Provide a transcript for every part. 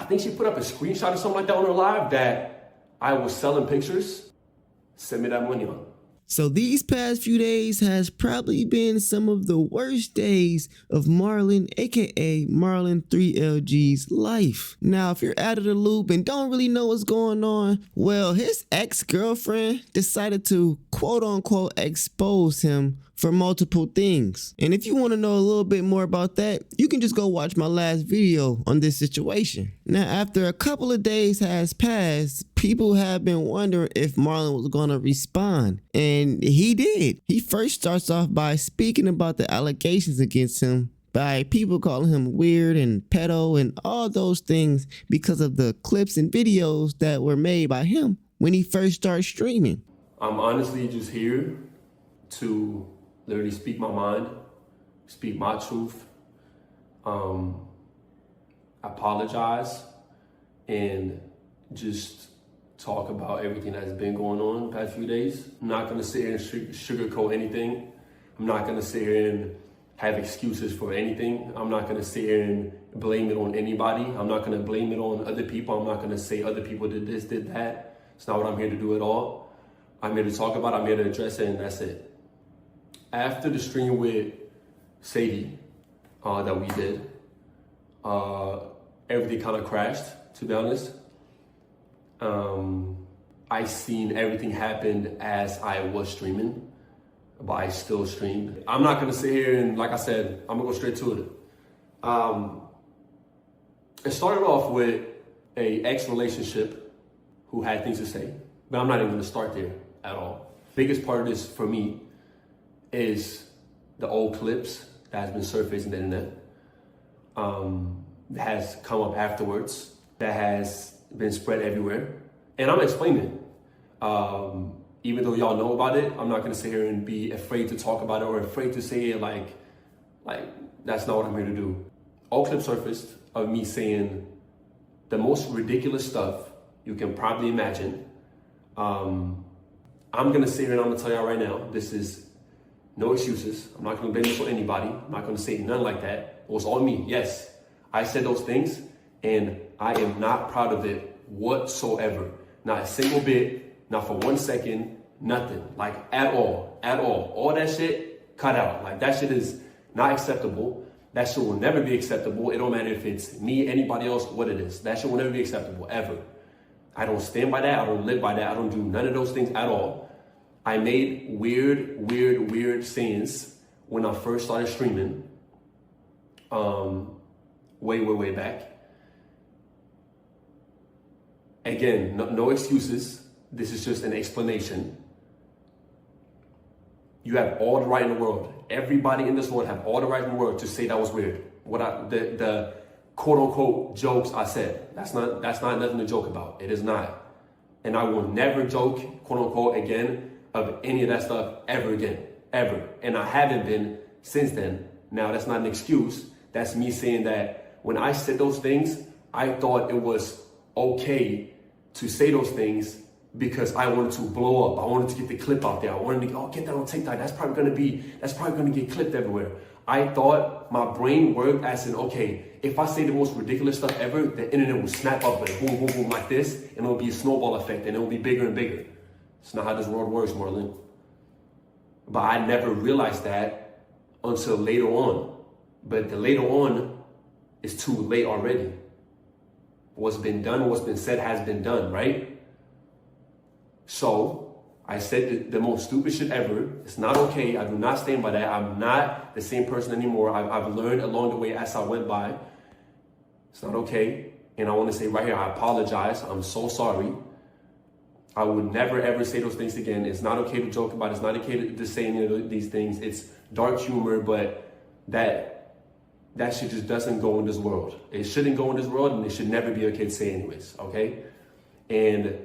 think she put up a screenshot or something like that on her live that I was selling pictures. Send me that money on. So these past few days has probably been some of the worst days of Marlon, aka Marlon 3LG's life. Now, if you're out of the loop and don't really know what's going on, well, his ex-girlfriend decided to quote unquote expose him for multiple things. And if you want to know a little bit more about that, you can just go watch my last video on this situation. Now, after a couple of days has passed, people have been wondering if Marlon was going to respond. And he did. He first starts off by speaking about the allegations against him by people calling him weird and pedo and all those things because of the clips and videos that were made by him when he first started streaming. I'm honestly just here to literally speak my mind, speak my truth, apologize, and just talk about everything that's been going on the past few days. I'm not gonna sit here and sugarcoat anything. I'm not gonna sit here and have excuses for anything. I'm not gonna sit here and blame it on anybody. I'm not gonna blame it on other people. I'm not gonna say other people did this, did that. It's not what I'm here to do at all. I'm here to talk about it, I'm here to address it, and that's it. After the stream with Sadie that we did, everything kind of crashed, to be honest. I seen everything happen as I was streaming, but I still streamed. I'm not gonna sit here and, like I said, I'm gonna go straight to it. It started off with a ex-relationship who had things to say, but I'm not even gonna start there at all. Biggest part of this for me is the old clips that has been surfaced on the internet, that has come up afterwards, that has been spread everywhere. And I'm explaining it. Even though y'all know about it, I'm not gonna sit here and be afraid to talk about it or afraid to say it like that's not what I'm here to do. Old clips surfaced of me saying the most ridiculous stuff you can probably imagine. I'm gonna sit here and I'm gonna tell y'all right now, this is no excuses. I'm not gonna blame this on anybody. I'm not gonna say nothing like that. It was on me, yes. I said those things and I am not proud of it whatsoever. Not a single bit, not for 1 second, nothing. Like at all. All that shit, cut out. Like that shit is not acceptable. That shit will never be acceptable. It don't matter if it's me, anybody else, what it is. That shit will never be acceptable, ever. I don't stand by that. I don't live by that. I don't do none of those things at all. I made weird sayings when I first started streaming, way back. Again, no excuses. This is just an explanation. You have all the right in the world. Everybody in this world have all the right in the world to say that was weird. The quote unquote jokes I said, that's not nothing to joke about. It is not. And I will never joke, quote unquote, again, of any of that stuff ever again, ever. And I haven't been since then. Now, that's not an excuse. That's me saying that when I said those things, I thought it was okay to say those things because I wanted to blow up. I wanted to get the clip out there. I wanted to get that on TikTok. That's probably gonna get clipped everywhere. I thought my brain worked as in, okay, if I say the most ridiculous stuff ever, the internet will snap up like boom, boom, boom, like this, and it'll be a snowball effect, and it'll be bigger and bigger. It's not how this world works, Marlon. But I never realized that until later on. But the later on is too late already. What's been done, what's been said has been done, right? So I said the most stupid shit ever. It's not okay. I do not stand by that. I'm not the same person anymore. I've learned along the way as I went by. It's not okay. And I want to say right here, I apologize. I'm so sorry. I would never ever say those things again. It's not okay to joke about it. It's not okay to say any of these things. It's dark humor, but that shit just doesn't go in this world. It shouldn't go in this world, and it should never be okay to say anyways, okay? And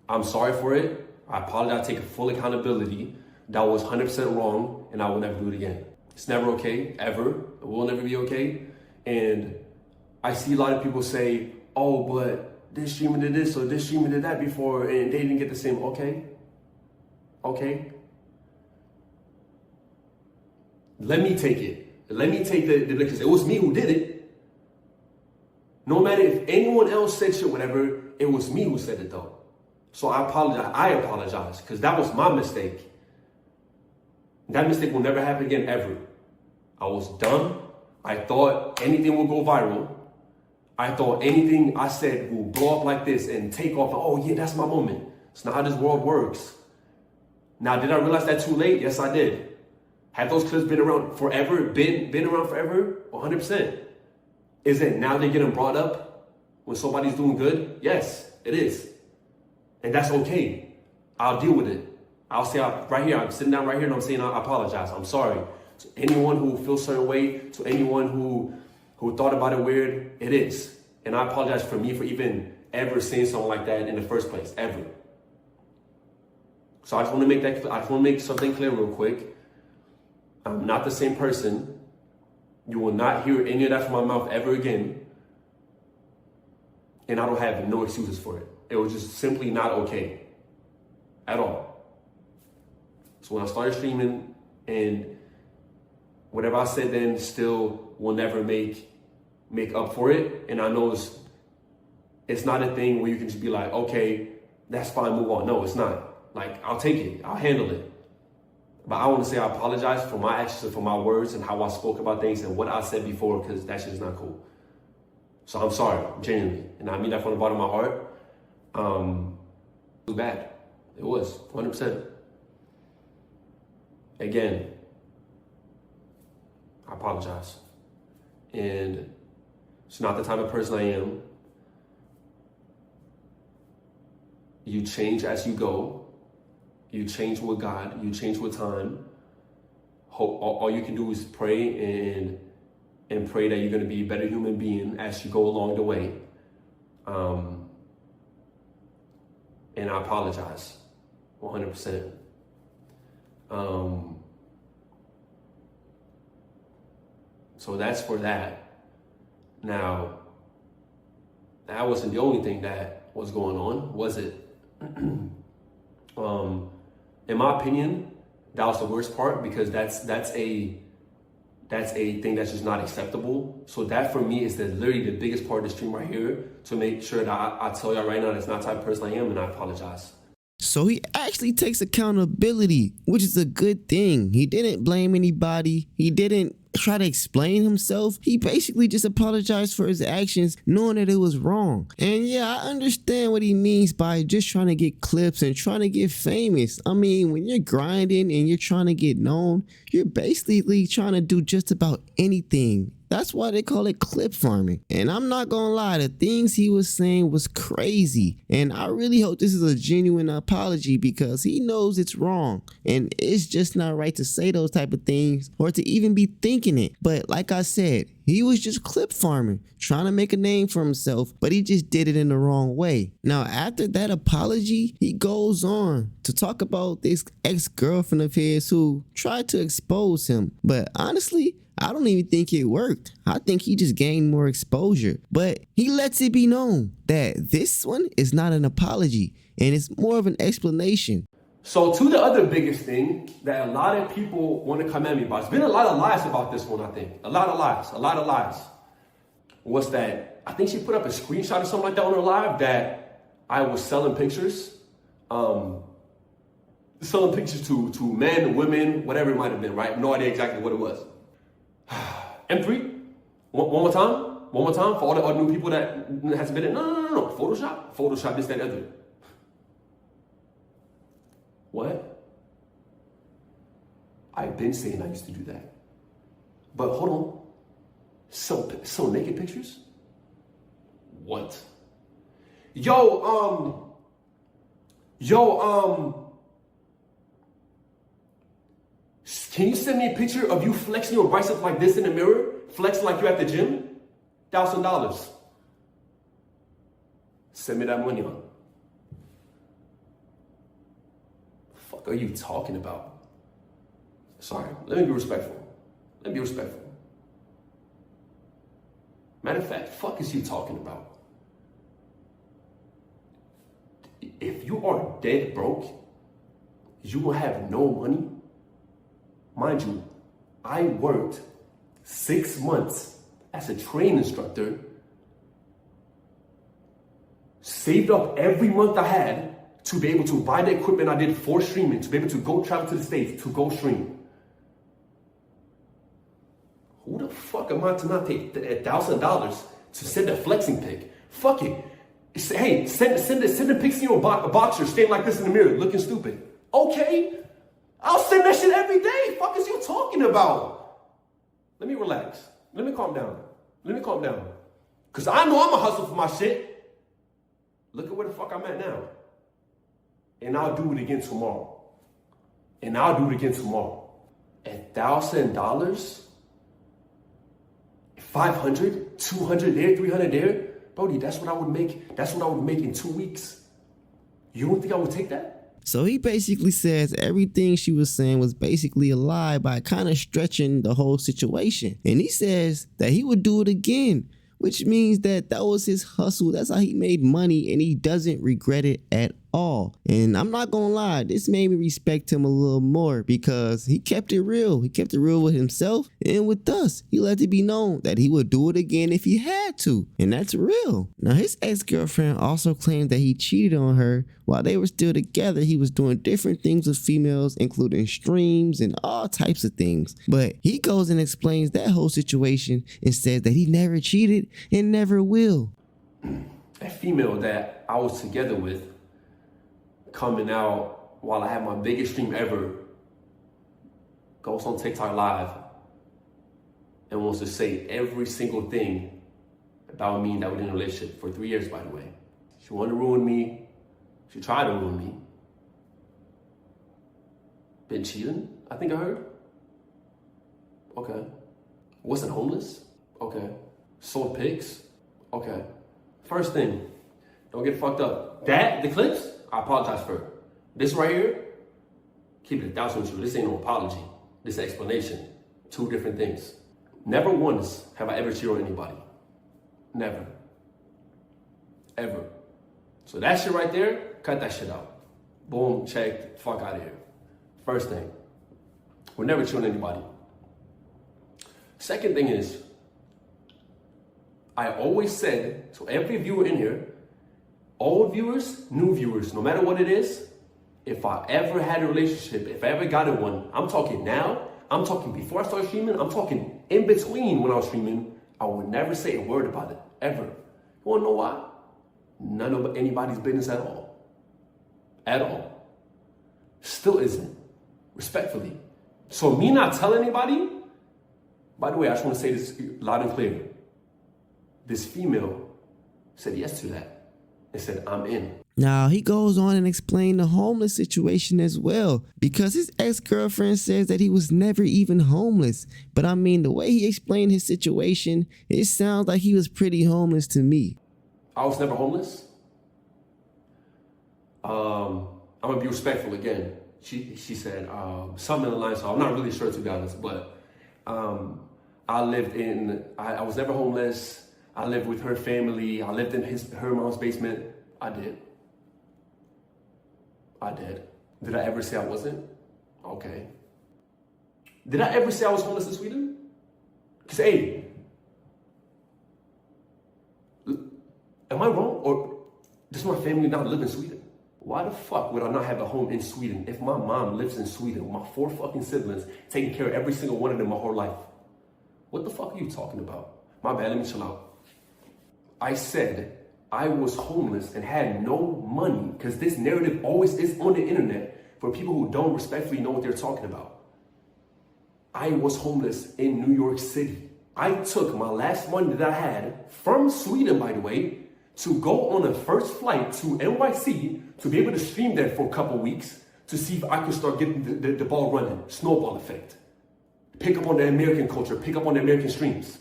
I'm sorry for it. I apologize. I take full accountability. That was 100% wrong, and I will never do it again. It's never okay, ever. It will never be okay. And I see a lot of people say, oh, but this streamer did this or this streamer did that before and they didn't get the same. Okay. Let me take it. Let me take the because it was me who did it. No matter if anyone else said shit, whatever, it was me who said it though. So I apologize, because that was my mistake. That mistake will never happen again, ever. I was dumb. I thought anything would go viral. I thought anything I said will blow up like this and take off. Oh yeah, that's my moment. It's not how this world works. Now, did I realize that too late? Yes, I did. Have those clips been around forever? Been around forever? 100%. Is it now they're getting brought up when somebody's doing good? Yes, it is. And that's okay. I'll deal with it. I'll say right here, I'm sitting down right here and I'm saying I apologize. I'm sorry. To anyone who feels a certain way, to anyone who thought about it weird, it is. And I apologize for me for even ever saying something like that in the first place, ever. So I just want to make something clear real quick. I'm not the same person. You will not hear any of that from my mouth ever again. And I don't have no excuses for it. It was just simply not okay at all. So when I started streaming, and whatever I said then still will never make up for it. And I know it's not a thing where you can just be like, okay, that's fine, move on. No, it's not. Like, I'll take it. I'll handle it. But I want to say I apologize for my actions and for my words and how I spoke about things and what I said before, because that shit is not cool. So I'm sorry, genuinely. And I mean that from the bottom of my heart. It was bad. It was, 100%. Again, I apologize. And it's not the type of person I am. You change as you go. You change with God. You change with time. All you can do is pray and pray that you're going to be a better human being as you go along the way. And I apologize 100%. So that's for that. Now, that wasn't the only thing that was going on, was it? In my opinion, that was the worst part, because that's a thing that's just not acceptable. So that for me is literally the biggest part of the stream right here, to make sure that I tell y'all right now that's not the type of person I am, and I apologize. So he actually takes accountability, which is a good thing. He didn't blame anybody. He didn't try to explain himself. He basically just apologized for his actions, knowing that it was wrong. And yeah, I understand what he means by just trying to get clips and trying to get famous. I mean, when you're grinding and you're trying to get known, you're basically trying to do just about anything. That's why they call it clip farming. And I'm not gonna lie, the things he was saying was crazy. And I really hope this is a genuine apology, because he knows it's wrong. And it's just not right to say those type of things or to even be thinking it. But like I said, he was just clip farming, trying to make a name for himself, but he just did it in the wrong way. Now, after that apology, he goes on to talk about this ex-girlfriend of his who tried to expose him. But honestly, I don't even think it worked. I think he just gained more exposure. But he lets it be known that this one is not an apology, and it's more of an explanation. So to the other biggest thing that a lot of people want to come at me about, it's been a lot of lies about this one, I think. A lot of lies. Was that, I think she put up a screenshot or something like that on her live, that I was selling pictures. Selling pictures to men, women, whatever it might have been, right? No idea exactly what it was. M3, one more time for all the new people that hasn't been in. No. Photoshop this, that, other. What? I've been saying I used to do that. But hold on. So naked pictures? What? Yo, can you send me a picture of you flexing your biceps like this in the mirror? Flexing like you're at the gym? $1,000. Send me that money on. Fuck are you talking about? Sorry, let me be respectful. Matter of fact, fuck is you talking about? If you are dead broke, you will have no money. Mind you, I worked 6 months as a training instructor saved up every month I had to be able to buy the equipment I did for streaming, to be able to go travel to the States, to go stream. Who the fuck am I to not take $1,000 to send a flexing pic? Fuck it. Hey, send the pics in your boxer standing like this in the mirror, looking stupid. Okay, I'll send that shit every day. Fuck is you talking about? Let me relax. Let me calm down. Because I know I'm a hustle for my shit. Look at where the fuck I'm at now. And I'll do it again tomorrow. $1,000? 500, 200 there, 300 there. Brody, that's what I would make. That's what I would make in 2 weeks. You don't think I would take that? So he basically says everything she was saying was basically a lie by kind of stretching the whole situation. And he says that he would do it again, which means that was his hustle. That's how he made money, and he doesn't regret it at all. And I'm not gonna lie, this made me respect him a little more because he kept it real. He kept it real with himself and with us. He let it be known that he would do it again if he had to, and that's real. Now, his ex-girlfriend also claimed that he cheated on her while they were still together. He was doing different things with females, including streams and all types of things. But he goes and explains that whole situation and says that he never cheated and never will. That female that I was together with, coming out while I had my biggest stream ever, goes on TikTok live and wants to say every single thing about me that we're in a relationship for 3 years, by the way. She wanted to ruin me. She tried to ruin me. Been cheating, I think I heard. Okay. Wasn't homeless. Okay. Sold pics. Okay. First thing, don't get fucked up. The clips, I apologize for it. This right here, keep it 1,000 with you. This ain't no apology. This is an explanation. Two different things. Never once have I ever cheated on anybody. Never. Ever. So that shit right there, cut that shit out. Boom, check, fuck out of here. First thing, we're never cheating on anybody. Second thing is, I always said to every viewer in here, old viewers, new viewers, no matter what it is, if I ever had a relationship, if I ever got in one, I'm talking now, I'm talking before I started streaming, I'm talking in between when I was streaming, I would never say a word about it, ever. You wanna know why? None of anybody's business at all. At all. Still isn't. Respectfully. So me not telling anybody, by the way, I just wanna say this loud and clear. This female said yes to that and said, I'm in. Now, he goes on and explained the homeless situation as well, because his ex-girlfriend says that he was never even homeless. But I mean, the way he explained his situation, it sounds like he was pretty homeless to me. I was never homeless. I'm gonna be respectful again. She said something in the line, so I'm not really sure to be honest, but I was never homeless. I lived with her family. I lived in her mom's basement. I did. Did I ever say I wasn't? Okay. Did I ever say I was homeless in Sweden? Because, hey, am I wrong? Or does my family not live in Sweden? Why the fuck would I not have a home in Sweden if my mom lives in Sweden with my 4 fucking siblings, taking care of every single one of them my whole life? What the fuck are you talking about? My bad, let me chill out. I said I was homeless and had no money, because this narrative always is on the internet for people who don't respectfully know what they're talking about. I was homeless in New York City. I took my last money that I had from Sweden, by the way, to go on a first flight to NYC to be able to stream there for a couple weeks to see if I could start getting the ball running, snowball effect. Pick up on the American culture, pick up on the American streams.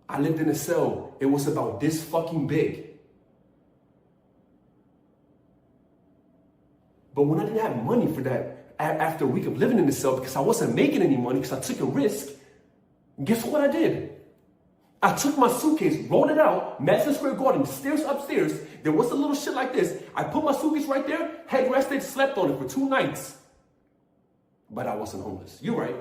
I lived in a cell. It was about this fucking big. But when I didn't have money for that, after a week of living in the cell, because I wasn't making any money, because I took a risk, guess what I did? I took my suitcase, rolled it out, Madison Square Garden, stairs upstairs. There was a little shit like this. I put my suitcase right there, head rested, slept on it for 2 nights. But I wasn't homeless. You're right.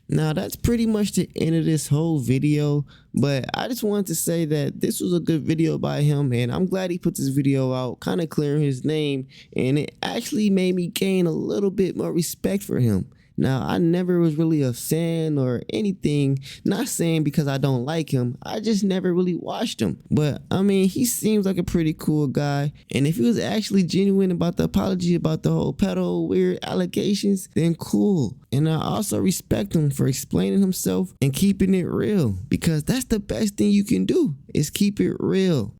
Now that's pretty much the end of this whole video, but I just wanted to say that this was a good video by him, and I'm glad he put this video out, kind of clearing his name, and it actually made me gain a little bit more respect for him. Now, I never was really a fan or anything, not saying because I don't like him, I just never really watched him. But I mean, he seems like a pretty cool guy, and if he was actually genuine about the apology about the whole pedo weird allegations, then cool. And I also respect him for explaining himself and keeping it real, because that's the best thing you can do, is keep it real.